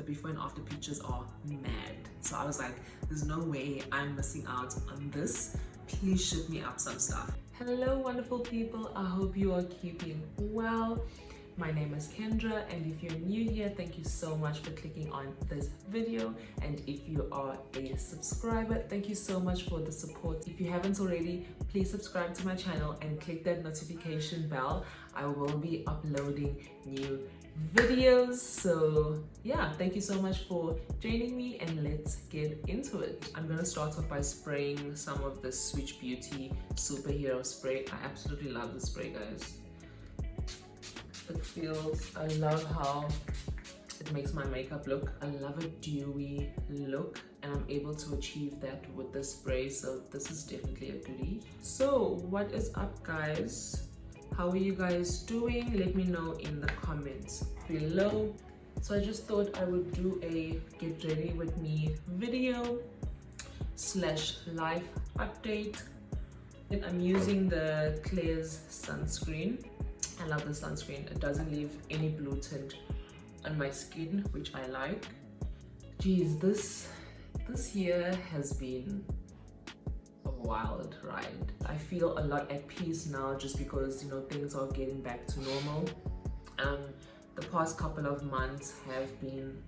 before and after pictures are mad. So I was like, there's no way I'm missing out on this. Please ship me up some stuff. Hello wonderful people, I hope you are keeping well. My name is Kendra, and if you're new here, thank you so much for clicking on this video. And if you are a subscriber, thank you so much for the support. If you haven't already, please subscribe to my channel and click that notification bell. I will be uploading new videos. So yeah, thank you so much for joining me, and let's get into it. I'm gonna start off by spraying some of the Switch Beauty superhero spray. I absolutely love this spray, guys. It feels, I love how it makes my makeup look. I love a dewy look, and I'm able to achieve that with the spray, so this is definitely a goodie. So what is up, guys? How are you guys doing? Let me know in the comments below. So I just thought I would do a get ready with me video / life update. And I'm using the Claire's sunscreen. I love the sunscreen. It doesn't leave any blue tint on my skin, which I like. Geez, this year has been a wild ride. I feel a lot at peace now, just because, you know, things are getting back to normal. The past couple of months have been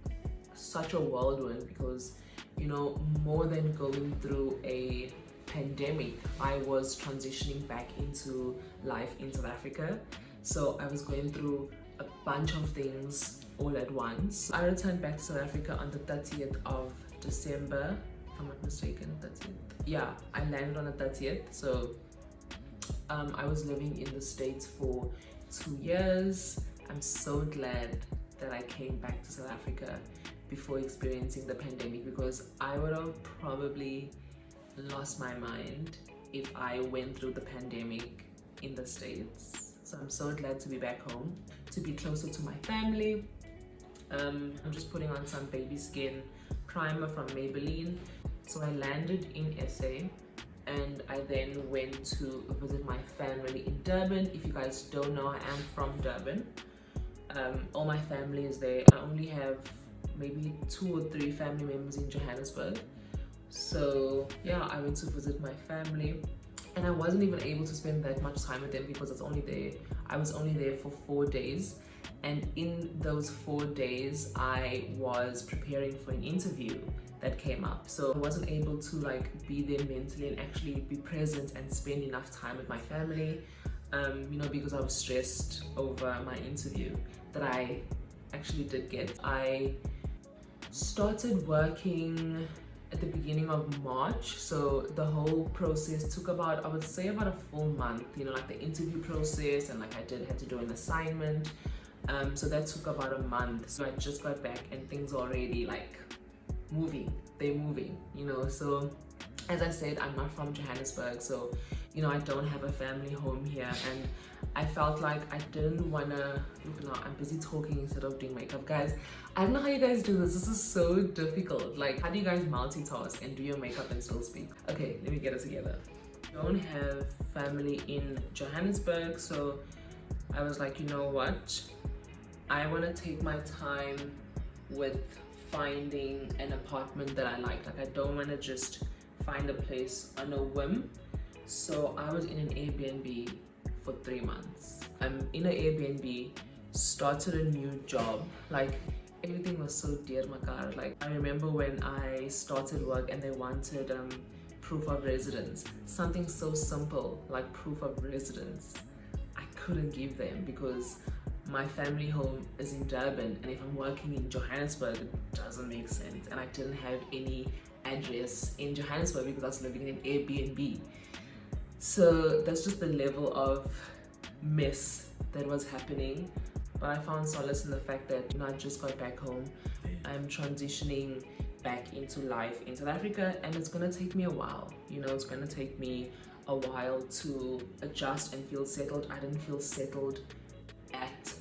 such a whirlwind because, you know, more than going through a pandemic, I was transitioning back into life in South Africa. So I was going through a bunch of things all at once. I returned back to South Africa on the 30th of December, if I'm not mistaken. 30th. Yeah, I landed on the 30th. So I was living in the States for 2 years. I'm so glad that I came back to South Africa before experiencing the pandemic, because I would have probably lost my mind if I went through the pandemic in the States. So I'm so glad to be back home, to be closer to my family. I'm just putting on some baby skin primer from Maybelline. So I landed in SA, and I then went to visit my family in Durban. If you guys don't know, I am from Durban. All my family is there. I only have maybe 2 or 3 family members in Johannesburg. So yeah, I went to visit my family, and I wasn't even able to spend that much time with them because I was only there for 4 days. And in those 4 days, I was preparing for an interview that came up. So I wasn't able to like be there mentally and actually be present and spend enough time with my family, you know, because I was stressed over my interview that I actually did get. I started working at the beginning of March, so the whole process took about, I would say, about a full month, you know, like the interview process, and like I had to do an assignment, so that took about a month. So I just got back and things are already like they're moving, you know. So as I said, I'm not from Johannesburg, so, you know, I don't have a family home here, and I felt like I didn't wanna, look now, I'm busy talking instead of doing makeup. Guys, I don't know how you guys do this. This is so difficult. Like, how do you guys multitask and do your makeup and still speak? Okay, let me get it together. I don't have family in Johannesburg, so I was like, you know what? I wanna take my time with finding an apartment that I like. Like, I don't wanna just find a place on a whim. So I was in an Airbnb for 3 months. I'm in an Airbnb, started a new job. Like, everything was so dear makar. Like, I remember when I started work and they wanted proof of residence. Something so simple like proof of residence, I couldn't give them because my family home is in Durban, and if I'm working in Johannesburg, it doesn't make sense. And I didn't have any address in Johannesburg because I was living in an Airbnb. So that's just the level of mess that was happening. But I found solace in the fact that, you know, I just got back home. I'm transitioning back into life in South Africa, and it's gonna take me a while. You know, it's gonna take me a while to adjust and feel settled. I didn't feel settled at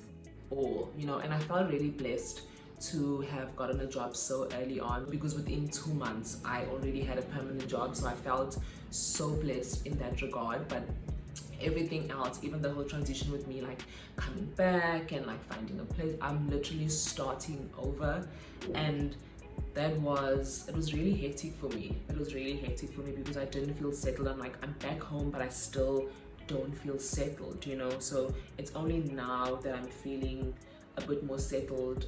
all, you know, and I felt really blessed to have gotten a job so early on, because within 2 months I already had a permanent job. So I felt so blessed in that regard. But everything else, even the whole transition with me like coming back and like finding a place, I'm literally starting over. And it was really hectic for me. It was really hectic for me because I didn't feel settled. I'm like, I'm back home, but I still don't feel settled, you know. So it's only now that I'm feeling a bit more settled.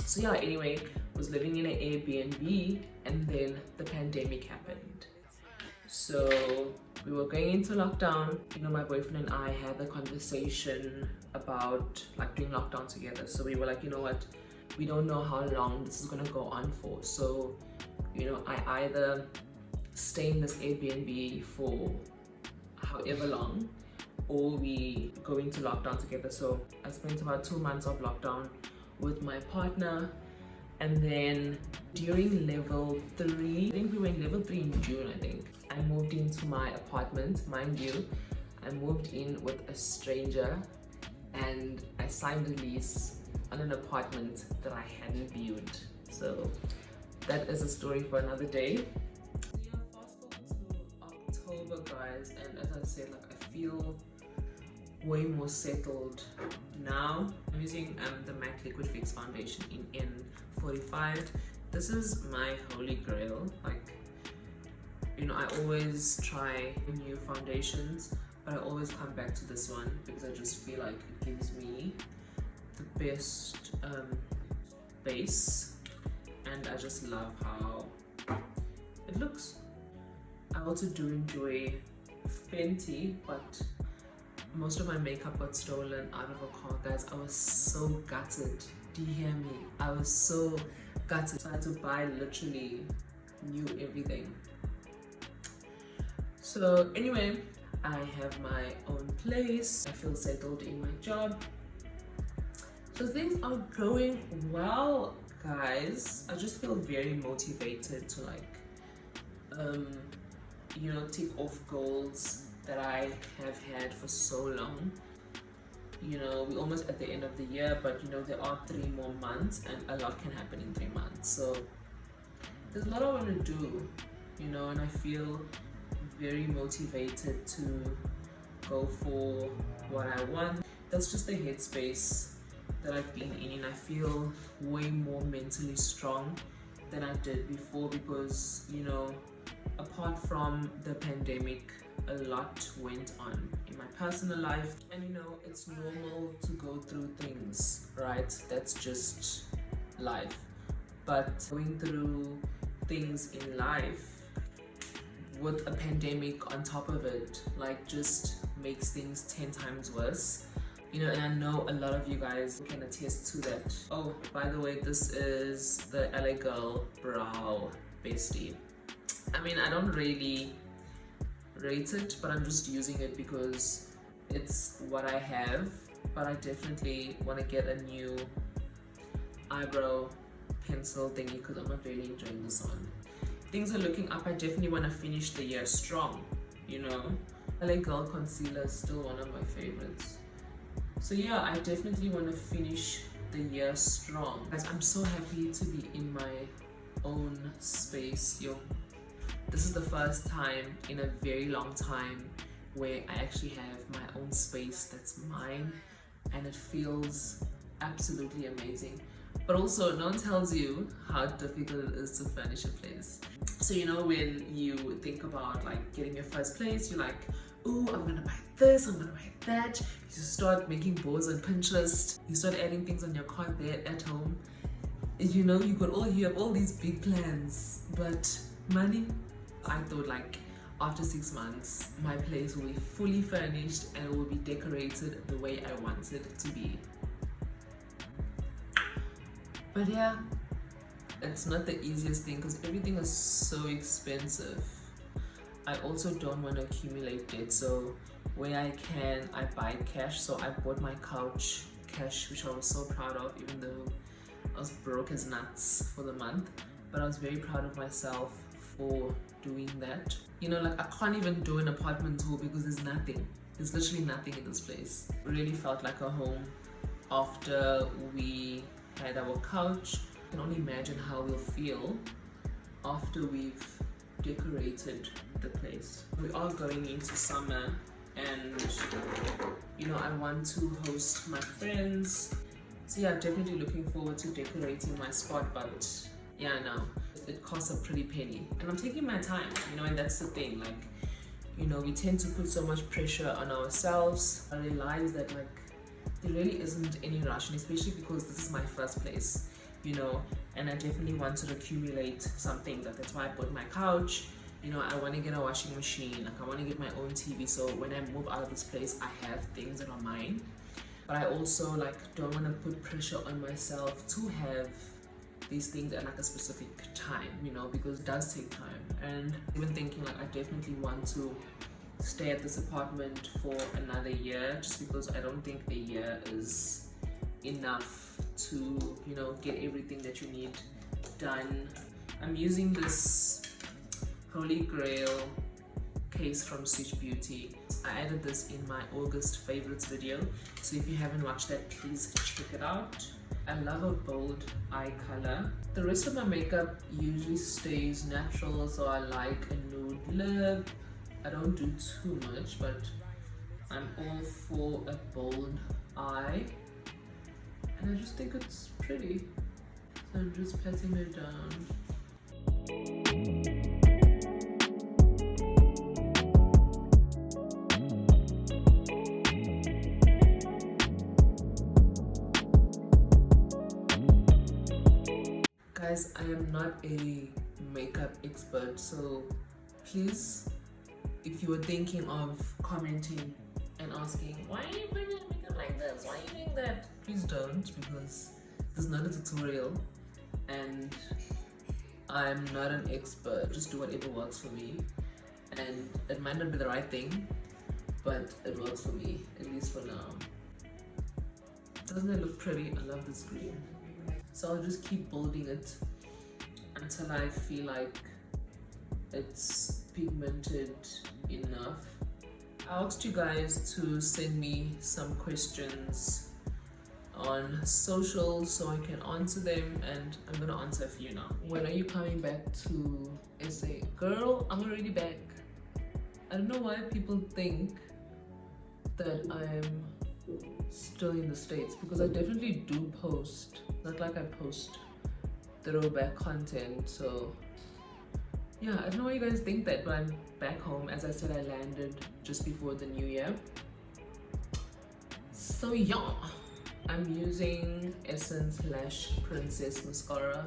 So yeah, anyway, was living in an Airbnb, and then the pandemic happened. So we were going into lockdown. You know, my boyfriend and I had a conversation about like doing lockdown together. So we were like, you know what, we don't know how long this is gonna go on for. So, you know, I either stay in this Airbnb for however long, or we go into lockdown together. So I spent about 2 months of lockdown with my partner, and then during level 3, I think we were in level 3 in June, I think, I moved into my apartment. Mind you, I moved in with a stranger, and I signed a lease on an apartment that I hadn't viewed. So that is a story for another day. Yeah, fast forward to October, guys, and as I said, like, I feel way more settled now. I'm using the MAC Liquid Fix foundation in N45. This is my holy grail. Like, you know, I always try new foundations, but I always come back to this one because I just feel like it gives me the best base, and I just love how it looks. I also do enjoy Fenty, but most of my makeup got stolen out of a car, guys. I was so gutted. Do you hear me? I was so gutted. So I had to buy literally new everything. So anyway, I have my own place. I feel settled in my job. So things are going well, guys. I just feel very motivated to like, you know, tick off goals that I have had for so long. You know, we're almost at the end of the year, but you know, there are 3 more months and a lot can happen in 3 months. So there's a lot I want to do, you know, and I feel very motivated to go for what I want. That's just the headspace that I've been in, and I feel way more mentally strong than I did before because, you know, apart from the pandemic, a lot went on in my personal life, and you know, it's normal to go through things, right? That's just life. But going through things in life with a pandemic on top of it, like, just makes things 10 times worse. You know, and I know a lot of you guys can attest to that. Oh, by the way, this is the LA Girl Brow Bestie. I mean, I don't really rate it, but I'm just using it because it's what I have. But I definitely want to get a new eyebrow pencil thingy because I'm not really enjoying this one. Things are looking up. I definitely want to finish the year strong, you know. LA Girl Concealer is still one of my favorites. So yeah, I definitely want to finish the year strong. Guys, I'm so happy to be in my own space. Yo, this is the first time in a very long time where I actually have my own space that's mine, and it feels absolutely amazing. But also, no one tells you how difficult it is to furnish a place. So you know, when you think about like getting your first place, you're like, oh, I'm gonna buy this, I'm gonna buy that. You start making boards on Pinterest, you start adding things on your cart there at home. You know, you have all these big plans, but money. I thought like after 6 months, my place will be fully furnished and it will be decorated the way I want it to be. But yeah, it's not the easiest thing because everything is so expensive. I also don't want to accumulate debt, so where I can, I buy cash. So I bought my couch cash, which I was so proud of, even though I was broke as nuts for the month. But I was very proud of myself for doing that. You know, like, I can't even do an apartment tour because there's nothing. There's literally nothing in this place. It really felt like a home after we had our couch. I can only imagine how we'll feel after we've decorated the place. We are going into summer, and you know, I want to host my friends. So yeah, definitely looking forward to decorating my spot, but yeah, no, it costs a pretty penny. And I'm taking my time, you know, and that's the thing, like, you know, we tend to put so much pressure on ourselves. I realize that like there really isn't any rush, and especially because this is my first place, you know, and I definitely want to accumulate some things. Like that's why I bought my couch. You know, I want to get a washing machine, like I want to get my own TV, so when I move out of this place I have things that are mine. But I also like don't want to put pressure on myself to have these things at like a specific time, you know, because it does take time. And even thinking like I definitely want to stay at this apartment for another year, just because I don't think a year is enough to, you know, get everything that you need done. I'm using this Holy Grail case from Switch Beauty. I added this in my August favorites video, so if you haven't watched that, please check it out. I love a bold eye color. The rest of my makeup usually stays natural, so I like a nude lip. I don't do too much, but I'm all for a bold eye, and I just think it's pretty, so I'm just patting it down. Guys, I am not a makeup expert, so please, if you are thinking of commenting and asking, why are you putting makeup like this? Why are you doing that? Please don't, because this is not a tutorial and I'm not an expert. Just do whatever works for me, and it might not be the right thing, but it works for me, at least for now. Doesn't it look pretty? I love this green. So I'll just keep building it until I feel like it's pigmented enough. I asked you guys to send me some questions on social so I can answer them, and I'm gonna answer a few now. When are you coming back to SA? Girl, I'm already back. I don't know why people think that I'm still in the States, because I definitely do post. Not like I post throwback content, so yeah, I don't know why you guys think that, but I'm back home. As I said, I landed just before the new year. So yeah, I'm using Essence Lash Princess mascara.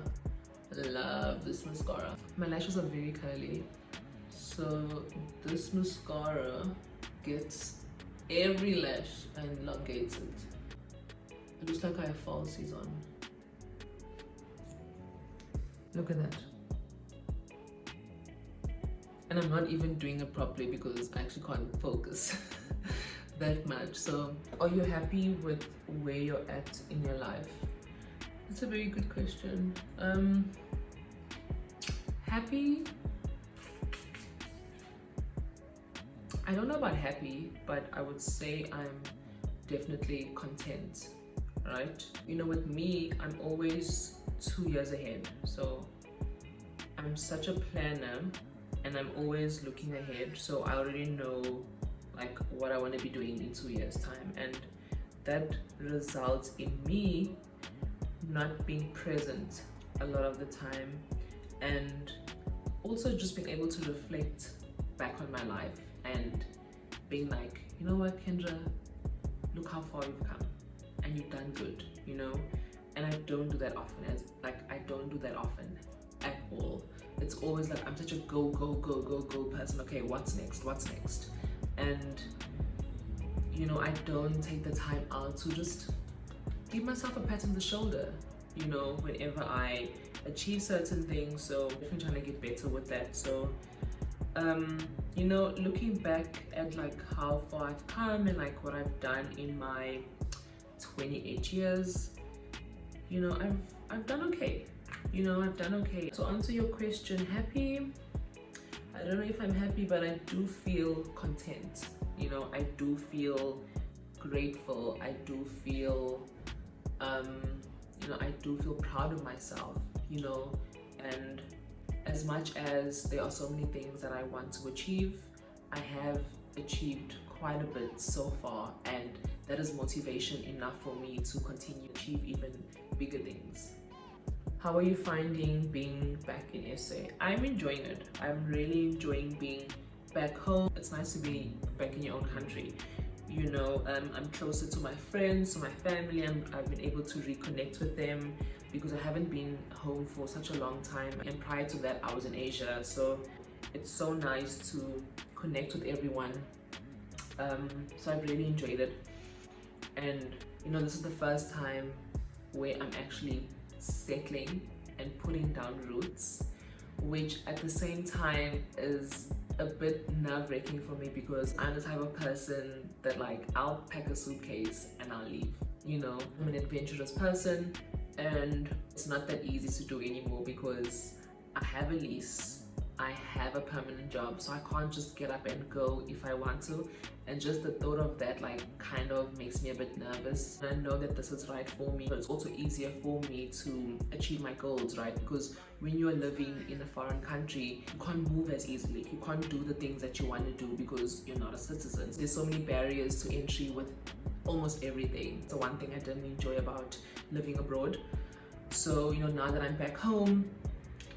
I love this mascara. My lashes are very curly, so this mascara gets every lash and elongates it. It looks like I have falsies on. Look at that. And I'm not even doing it properly because I actually can't focus that much. So, are you happy with where you're at in your life? It's a very good question. Happy? I don't know about happy, but I would say I'm definitely content, right? You know, with me, I'm always 2 years ahead. So I'm such a planner and I'm always looking ahead. So I already know like what I want to be doing in 2 years time, and that results in me not being present a lot of the time, and also just being able to reflect back on my life and being like, you know what, Kendra, look how far you've come and you've done good, you know. And I don't do that often. I don't do that often at all. It's always like I'm such a go person. Okay, what's next? And you know, I don't take the time out to just give myself a pat on the shoulder, you know, whenever I achieve certain things. So definitely trying to get better with that. So you know, looking back at like how far I've come and like what I've done in my 28 years, you know, I've done okay. You know, I've done okay. To answer your question, happy, I don't know if I'm happy, but I do feel content. You know, I do feel grateful. I do feel, you know, I do feel proud of myself, you know, and as much as there are so many things that I want to achieve, I have achieved quite a bit so far, and that is motivation enough for me to continue to achieve even bigger things. How are you finding being back in SA? I'm enjoying it. I'm really enjoying being back home. It's nice to be back in your own country. You know, I'm closer to my friends, to my family. I've been able to reconnect with them because I haven't been home for such a long time. And prior to that, I was in Asia. So it's so nice to connect with everyone. So I've really enjoyed it. And you know, this is the first time where I'm actually settling and putting down roots, which at the same time is a bit nerve-wracking for me because I'm the type of person that, like, I'll pack a suitcase and I'll leave. You know, I'm an adventurous person, and it's not that easy to do anymore because I have a lease, I have a permanent job, so I can't just get up and go if I want to. And just the thought of that, like, kind of makes me a bit nervous. And I know that this is right for me, but it's also easier for me to achieve my goals, right? Because when you're living in a foreign country, you can't move as easily. You can't do the things that you want to do because you're not a citizen. There's so many barriers to entry with almost everything. It's the one thing I didn't enjoy about living abroad. So, you know, now that I'm back home,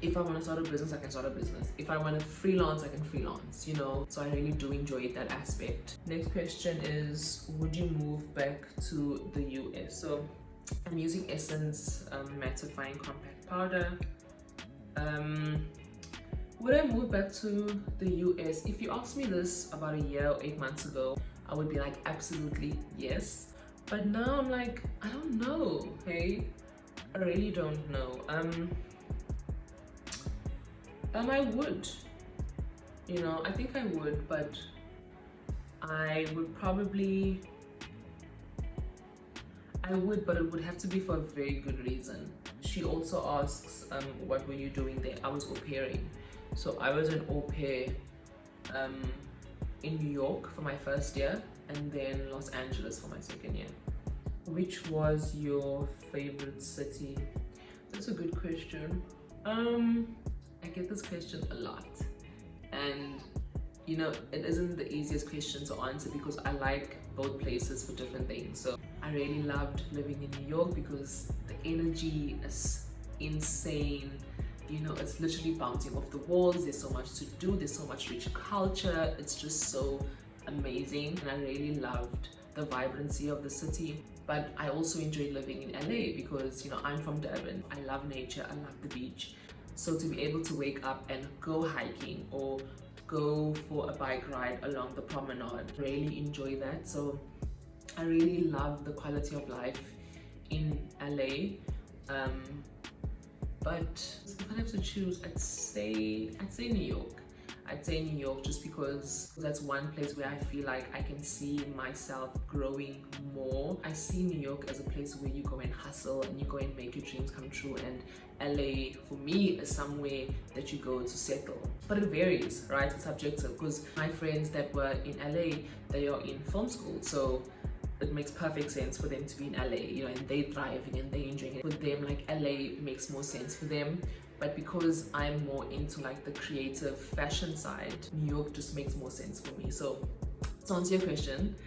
if I want to start a business, I can start a business. If I want to freelance, I can freelance, you know. So I really do enjoy that aspect. Next question is, would you move back to the US? So I'm using Essence mattifying compact powder. Would I move back to the US? If you asked me this about a year or 8 months ago, I would be like, absolutely yes. But now I'm like, I don't know, hey? I really don't know. I would, you know, I think I would, but I would probably, but it would have to be for a very good reason. She also asks, what were you doing there? I was au pairing. So I was an au pair in New York for my first year, and then Los Angeles for my second year. Which was your favorite city? That's a good question. I get this question a lot, and you know, it isn't the easiest question to answer because I like both places for different things. So I really loved living in New York because the energy is insane. You know, it's literally bouncing off the walls. There's so much to do, there's so much rich culture. It's just so amazing, and I really loved the vibrancy of the city. But I also enjoyed living in LA because, you know, I'm from Durban. I love nature, I love the beach. So to be able to wake up and go hiking or go for a bike ride along the promenade, really enjoy that. So I really love the quality of life in LA. But if I have to choose, I'd say New York. I'd say New York just because that's one place where I feel like I can see myself growing more. I see New York as a place where you go and hustle and you go and make your dreams come true, and LA for me is somewhere that you go to settle. But it varies, right? It's subjective because my friends that were in LA, they are in film school, so it makes perfect sense for them to be in LA, you know, and they're thriving and they're enjoying it. For them, like, LA makes more sense for them. But because I'm more into like the creative fashion side, New York just makes more sense for me. So to answer your question,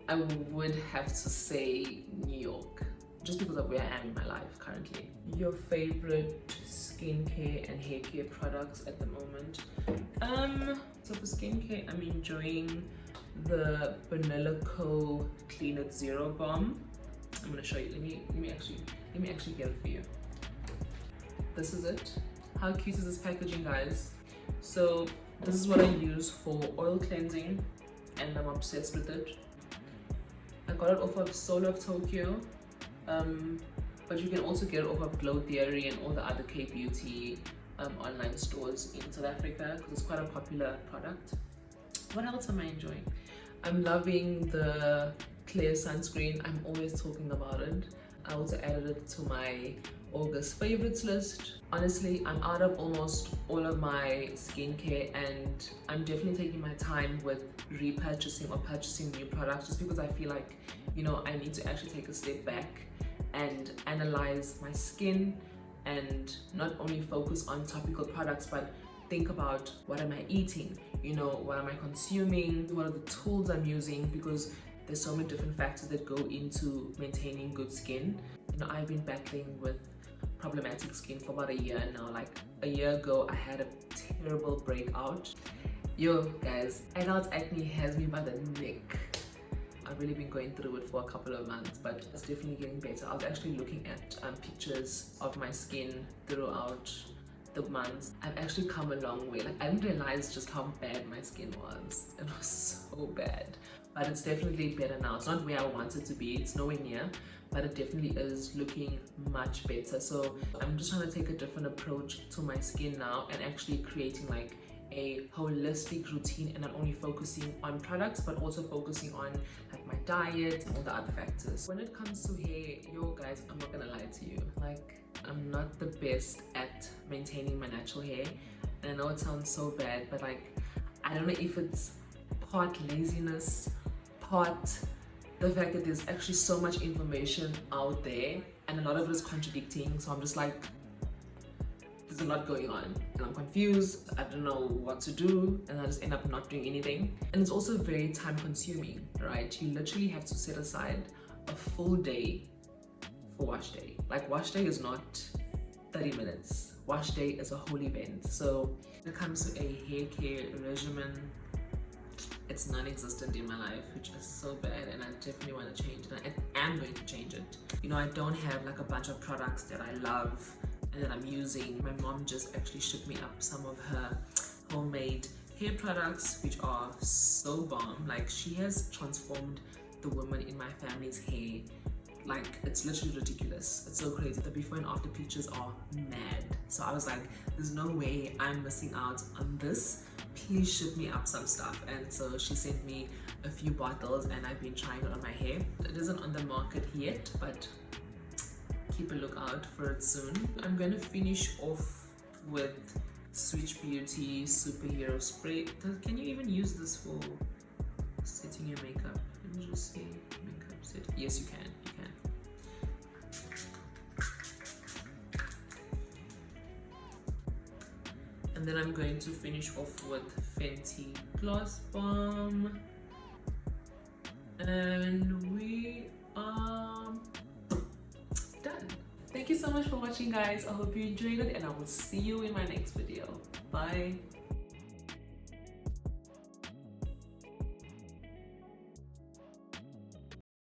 I would have to say New York, just because of where I am in my life currently. Your favorite skincare and hair care products at the moment? So for skincare, I'm enjoying the Vanilla Co Clean It Zero Balm. I'm gonna show you. Let me actually get it for you. This is it. How cute is this packaging, guys? So this is what I use for oil cleansing, and I'm obsessed with it. I got it off of Soul of Tokyo, but you can also get it off of Glow Theory and all the other K-beauty online stores in South Africa because it's quite a popular product. What else am I enjoying? I'm loving the Clear sunscreen. I'm always talking about it. I also added it to my August favorites list. Honestly, I'm out of almost all of my skincare, and I'm definitely taking my time with repurchasing or purchasing new products just because I feel like, you know, I need to actually take a step back and analyze my skin and not only focus on topical products, but think about what am I eating, you know, what am I consuming, what are the tools I'm using, because there's so many different factors that go into maintaining good skin. You know, I've been battling with problematic skin for about a year now. Like a year ago, I had a terrible breakout. Yo guys, adult acne has me by the neck. I've really been going through it for a couple of months, but it's definitely getting better. I was actually looking at pictures of my skin throughout the months. I've actually come a long way. Like I didn't realize just how bad my skin was. It was so bad, but it's definitely better now. It's not where I want it to be, it's nowhere near, but it definitely is looking much better. So I'm just trying to take a different approach to my skin now and actually creating like a holistic routine, and not only focusing on products but also focusing on like my diet and all the other factors. When it comes to hair, yo guys, I'm not gonna lie to you, like I'm not the best at maintaining my natural hair, and I know it sounds so bad, but like I don't know if it's part laziness, part the fact that there's actually so much information out there and a lot of it is contradicting. So I'm just like, there's a lot going on and I'm confused, I don't know what to do, and I just end up not doing anything. And it's also very time consuming, right? You literally have to set aside a full day for wash day. Like wash day is not 30 minutes. Wash day is a whole event. So when it comes to a hair care regimen, it's non-existent in my life, which is so bad, and I definitely want to change it, and I am going to change it. You know, I don't have like a bunch of products that I love and that I'm using. My mom just actually shipped me up some of her homemade hair products, which are so bomb. Like she has transformed the women in my family's hair. Like it's literally ridiculous. It's so crazy. The before and after pictures are mad. So I was like, there's no way I'm missing out on this. Please ship me up some stuff. And so she sent me a few bottles and I've been trying it on my hair. It isn't on the market yet, but keep a lookout for it soon. I'm gonna finish off with Switch Beauty Superhero Spray. Can you even use this for setting your makeup? Let me just see. Makeup set. Yes, you can. And then I'm going to finish off with Fenty Gloss Bomb. And we are done. Thank you so much for watching, guys. I hope you enjoyed it, and I will see you in my next video. Bye.